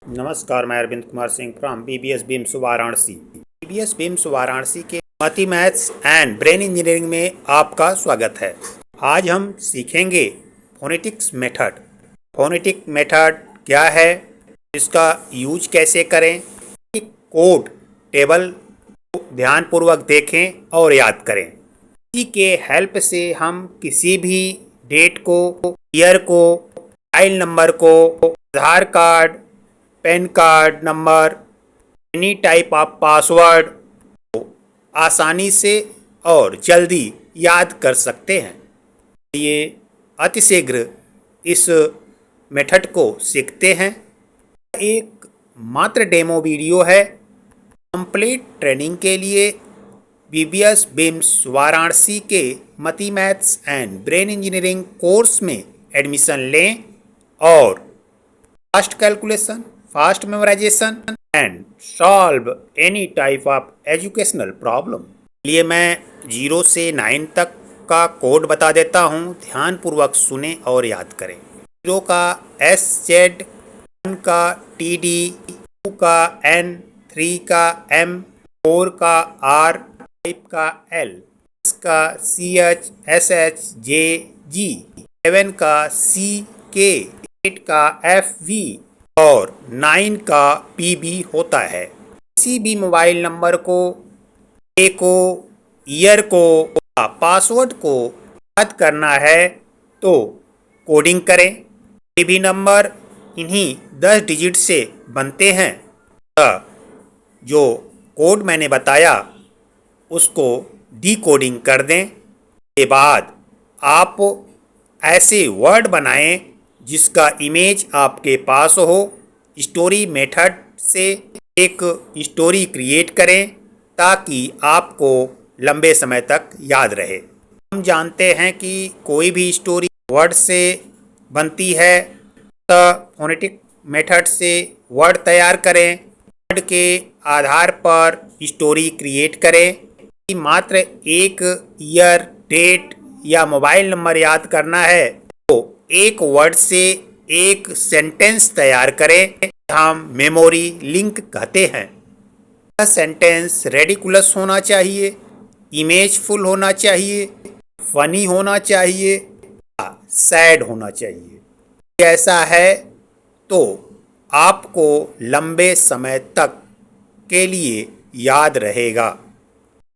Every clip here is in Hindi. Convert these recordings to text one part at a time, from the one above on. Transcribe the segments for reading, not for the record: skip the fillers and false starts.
नमस्कार, मैं Arvind Kumar Singh from BBS BIMS Varanasi. BBS BIMS Varanasi के मैथमेटिक्स एंड ब्रेन इंजीनियरिंग में आपका स्वागत है। आज हम सीखेंगे फोनेटिक्स मेथड। फोनेटिक मेथड क्या है, इसका यूज कैसे करें, कोड टेबल को ध्यानपूर्वक देखें और याद करें। इसी के हेल्प से हम किसी भी डेट को, ईयर को, मोबाइल नंबर को, Aadhaar card, PAN card number, any type of password को आसानी से और जल्दी याद कर सकते हैं। ये अतिशीघ्र इस मेथड को सीखते हैं। एक मात्र डेमो वीडियो है। कंप्लीट ट्रेनिंग के लिए बीबीएस बीम्स वाराणसी के mathematics and brain engineering course में एडमिशन लें और fast calculation, fast memorisation and solve any type of educational problem. लिए मैं 0 से 9 तक का कोड बता देता हूँ, ध्यानपूर्वक सुने और याद करें। 0 का SZ, 1 का TD, 2 का N, 3 का M, 4 का R, 5 का L, 6 का CH, SH, J, G, 7 का CK, 8 का FV और 9 का PB होता है। किसी भी मोबाइल नंबर को, डे को, ईयर को, पासवर्ड को याद करना है तो कोडिंग करें। ये भी नंबर इन्हीं 10 डिजिट से बनते हैं। जो कोड मैंने बताया उसको डीकोडिंग कर दें। के बाद आप ऐसे वर्ड बनाएं जिसका इमेज आपके पास हो। स्टोरी मेथड से एक स्टोरी क्रिएट करें ताकि आपको लंबे समय तक याद रहे। हम जानते हैं कि कोई भी स्टोरी वर्ड से बनती है, तो फोनेटिक मेथड से वर्ड तैयार करें। वर्ड के आधार पर स्टोरी क्रिएट करें। मात्र एक ईयर, डेट या मोबाइल नंबर याद करना है तो एक वर्ड से एक सेंटेंस तैयार करें, हम मेमोरी लिंक कहते हैं। यह सेंटेंस रेडिकुलस होना चाहिए, इमेजफुल होना चाहिए, फनी होना चाहिए, सैड होना चाहिए। ऐसा है तो आपको लंबे समय तक के लिए याद रहेगा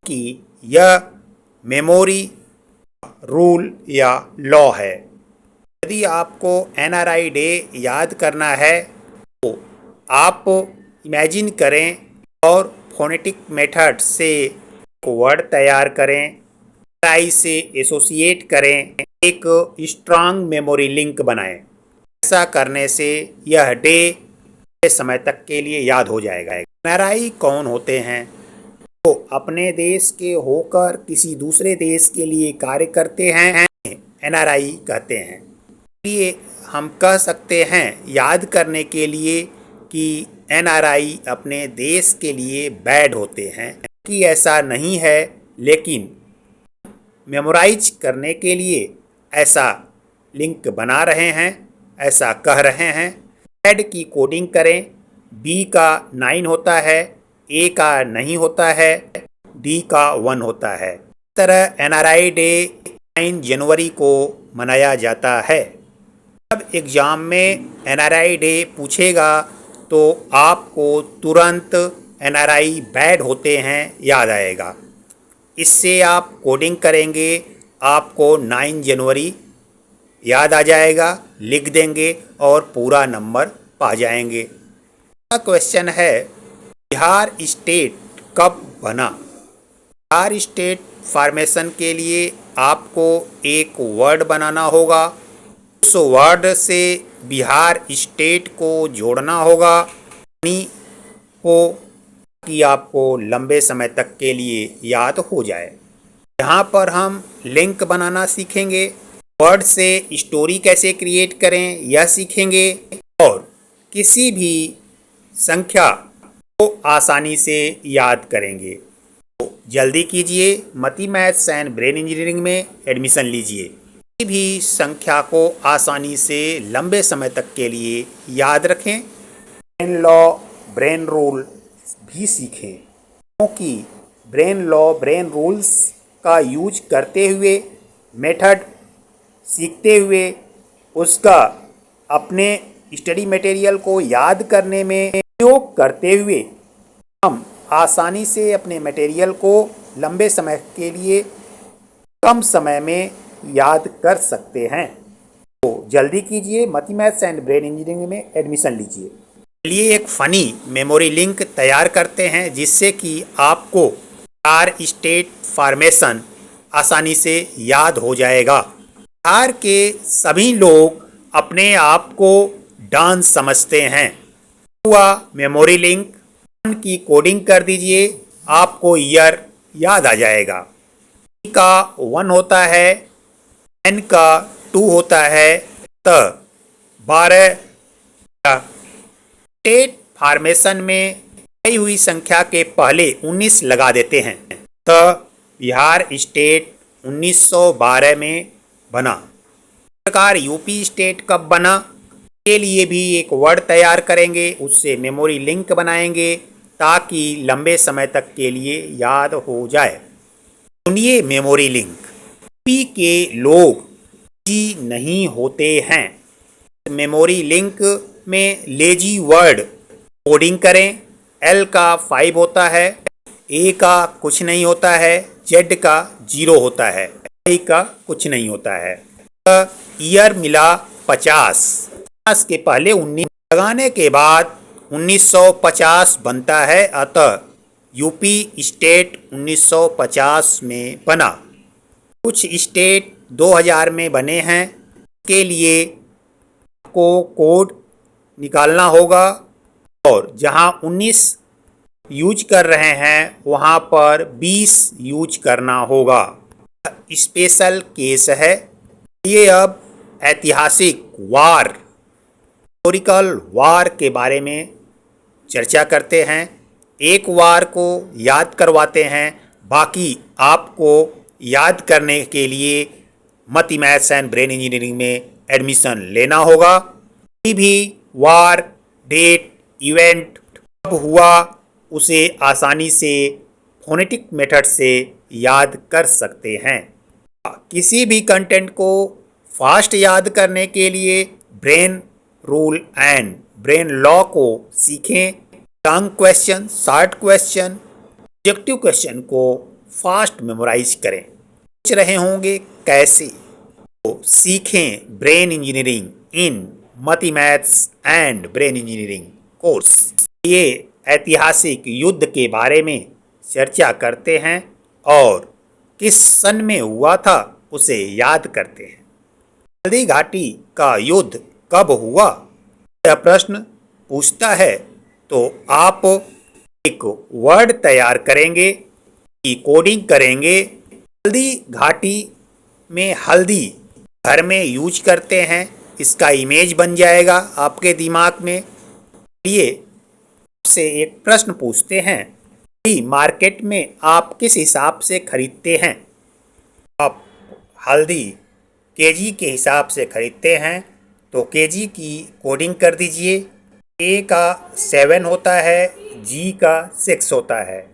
कि यह मेमोरी रूल या लॉ है। यदि आपको NRI डे याद करना है तो आप इमेजिन करें और फोनेटिक मेथड से एक वर्ड तैयार करें, NRI से एसोसिएट करें, एक स्ट्रांग मेमोरी लिंक बनाएं। ऐसा करने से यह डे समय तक के लिए याद हो जाएगा। NRI कौन होते हैं? तो अपने देश के होकर किसी दूसरे देश के लिए कार्य करते हैं, NRI कहते हैं। इसलिए हम कह सकते हैं याद करने के लिए कि NRI अपने देश के लिए बैड होते हैं, कि ऐसा नहीं है, लेकिन मेमोराइज करने के लिए ऐसा लिंक बना रहे हैं, ऐसा कह रहे हैं। बैड की कोडिंग करें। B का 9 होता है, A का नहीं होता है, D का 1 होता है। इस तरह NRI डे 9 जनवरी को मनाया जाता है। जब एग्ज़ाम में NRI डे पूछेगा तो आपको तुरंत NRI बैड होते हैं याद आएगा। इससे आप कोडिंग करेंगे, आपको 9 जनवरी याद आ जाएगा, लिख देंगे और पूरा नंबर पा जाएंगे। अगला क्वेश्चन है, बिहार स्टेट कब बना? बिहार स्टेट फॉर्मेशन के लिए आपको एक वर्ड बनाना होगा, उस वर्ड से बिहार स्टेट को जोड़ना होगा हो कि आपको लंबे समय तक के लिए याद हो जाए। यहाँ पर हम लिंक बनाना सीखेंगे, वर्ड से स्टोरी कैसे क्रिएट करें यह सीखेंगे और किसी भी संख्या को आसानी से याद करेंगे। तो जल्दी कीजिए, मैथमेटिक्स एंड ब्रेन इंजीनियरिंग में एडमिशन लीजिए। किसी भी संख्या को आसानी से लंबे समय तक के लिए याद रखें। ब्रेन लॉ, ब्रेन रूल भी सीखें, क्योंकि ब्रेन लॉ, ब्रेन रूल्स का यूज करते हुए, मेथड सीखते हुए, उसका अपने स्टडी मटेरियल को याद करने में उपयोग करते हुए हम आसानी से अपने मटेरियल को लंबे समय के लिए कम समय में याद कर सकते हैं। तो जल्दी कीजिए, मती मैथ्स एंड ब्रेन इंजीनियरिंग में एडमिशन लीजिए। चलिए एक फ़नी मेमोरी लिंक तैयार करते हैं जिससे कि आपको 4 स्टेट फॉर्मेशन आसानी से याद हो जाएगा। बिहार के सभी लोग अपने आप को डॉन समझते हैं। हुआ मेमोरी लिंक, 1 की कोडिंग कर दीजिए, आपको ईयर याद आ जाएगा। E का 1 होता है, N का 2 होता है, त 12 स्टेट फॉर्मेशन में आई हुई संख्या के पहले 19 लगा देते हैं। त बिहार स्टेट 1912 में बना। इस प्रकार यूपी स्टेट कब बना के लिए भी एक वर्ड तैयार करेंगे, उससे मेमोरी लिंक बनाएंगे ताकि लंबे समय तक के लिए याद हो जाए। सुनिए मेमोरी लिंक। यूपी के लोग लेजी नहीं होते हैं। मेमोरी लिंक में लेजी वर्ड कोडिंग करें। L का 5 होता है, A का कुछ नहीं होता है, Z का 0 होता है, I का कुछ नहीं होता है। ईयर मिला 50, 50 के पहले 19 लगाने के बाद 1950 बनता है, अतः यूपी स्टेट 1950 में बना। कुछ स्टेट 2000 में बने हैं, के लिए आपको कोड निकालना होगा और जहां 19 यूज कर रहे हैं वहां पर 20 यूज करना होगा। स्पेशल केस है। ये अब ऐतिहासिक वार, हिस्टोरिकल वार के बारे में चर्चा करते हैं। एक वार को याद करवाते हैं, बाकी आपको याद करने के लिए मती मैथ्स एंड ब्रेन इंजीनियरिंग में एडमिशन लेना होगा। कोई भी वार, डेट, इवेंट कब हुआ उसे आसानी से फोनेटिक मेथड से याद कर सकते हैं। किसी भी कंटेंट को फास्ट याद करने के लिए brain rule and brain law को सीखें। Long question, short question, objective question को फास्ट मेमोराइज करें। सोच रहे होंगे कैसे, तो सीखें ब्रेन इंजीनियरिंग इन मती maths and brain engineering course. ये ऐतिहासिक युद्ध के बारे में चर्चा करते हैं और किस सन में हुआ था उसे याद करते हैं। हल्दी घाटी का युद्ध कब हुआ, यह प्रश्न पूछता है तो आप एक वर्ड तैयार करेंगे, की कोडिंग करेंगे। हल्दी घाटी में हल्दी घर में यूज करते हैं, इसका इमेज बन जाएगा आपके दिमाग में। ये से एक प्रश्न पूछते हैं कि मार्केट में आप किस हिसाब से खरीदते हैं। आप हल्दी केजी के हिसाब से खरीदते हैं तो केजी की कोडिंग कर दीजिए। A का 7 होता है, G का 6 होता है।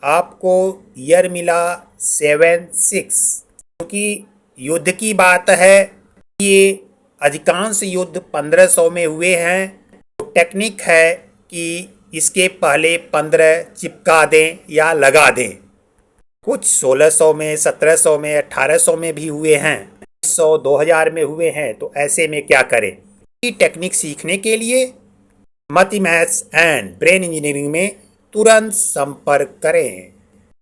आपको ईयर मिला 7-6, क्योंकि युद्ध की बात है। ये अधिकांश युद्ध 1500 में हुए हैं। तो टेक्निक है कि इसके पहले 15 चिपका दें या लगा दें। कुछ 1600 में, 1700 में, 1800 में भी हुए हैं, 100, 2000 में हुए हैं। तो ऐसे में क्या करें? ये टेक्निक सीखने के लिए मती मैथ्स एंड ब्रेन इंजीनियरिंग में तुरंत संपर्क करें।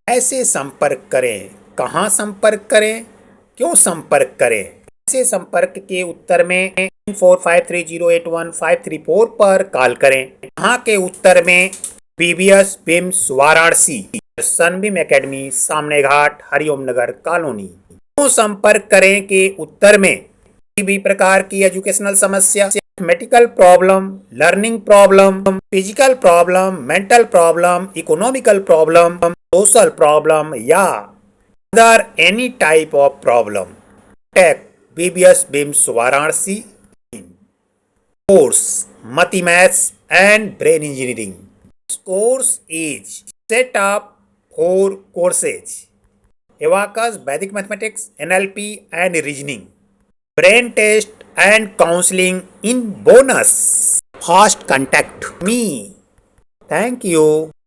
ऐसे संपर्क करें, कहाँ संपर्क करें, क्यों संपर्क करें? ऐसे संपर्क के उत्तर में 9453081534 पर कॉल करें। यहाँ के उत्तर में BBS BIMS Varanasi, Sunbeam academy, सामने घाट, हरिओम नगर कॉलोनी। क्यों संपर्क करें के उत्तर में किसी भी प्रकार की एजुकेशनल समस्या, mathematical problem, learning problem, physical problem, mental problem, economical problem, social problem या other any type of problem, take BBS BIMS Varanasi. course Mathematics and Brain Engineering. This course is set up 4 courses: Abacus, Vedic Mathematics, NLP and Reasoning, brain test and counseling in bonus. Fast contact me. Thank you.